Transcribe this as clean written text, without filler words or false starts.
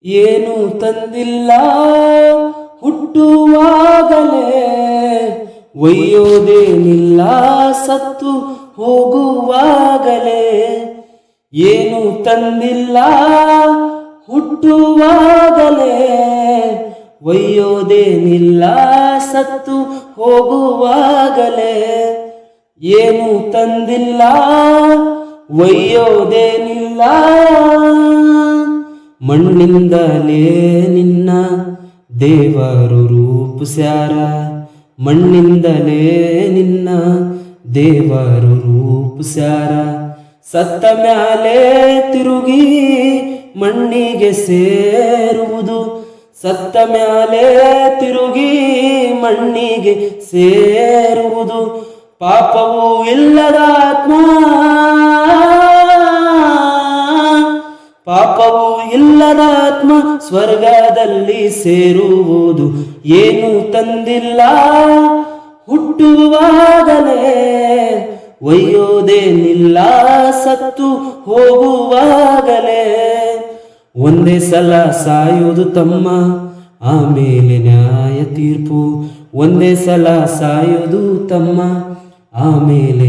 ಏನು ತಂದಿಲ್ಲ ಹುಟ್ಟುವಾಗಲೇ, ಒಯ್ಯೋದೇನಿಲ್ಲ ಸತ್ತು ಹೋಗುವಾಗಲೇ. ಏನು ತಂದಿಲ್ಲ ಹುಟ್ಟುವಾಗಲೇ, ಒಯ್ಯೋದೇನಿಲ್ಲ ಸತ್ತು ಹೋಗುವಾಗಲೇ. ಏನು ತಂದಿಲ್ಲ ಒಯ್ಯೋದೇನಿಲ್ಲ, ಮಣ್ಣಿಂದಲೇ ನಿನ್ನ ದೇವರು ರೂಪಿಸ್ಯಾರ, ಮಣ್ಣಿಂದಲೇ ನಿನ್ನ ದೇವರು ರೂಪಿಸ್ಯಾರ. ಸತ್ತ ಮ್ಯಾಲೆ ತಿರುಗಿ ಮಣ್ಣಿಗೆ ಸೇರುವುದು, ಸತ್ತ ಮ್ಯಾಲೆ ತಿರುಗಿ ಮಣ್ಣಿಗೆ ಸೇರುವುದು. ಪಾಪವೂ ಇಲ್ಲದ ಆತ್ಮ, ಪಾಪವೂ ಇಲ್ಲದ ಆತ್ಮ ಸ್ವರ್ಗದಲ್ಲಿ ಸೇರುವುದು. ಏನು ತಂದಿಲ್ಲ ಹುಟ್ಟುವಾಗಲೇ, ಒಯ್ಯೋದೇನಿಲ್ಲ ಸತ್ತು ಹೋಗುವಾಗಲೇ. ಒಂದೇ ಸಲ ಸಾಯೋದು ತಮ್ಮ, ಆಮೇಲೆ ನ್ಯಾಯ ತೀರ್ಪು. ಒಂದೇ ಸಲ ಸಾಯೋದು ತಮ್ಮ, ಆಮೇಲೆ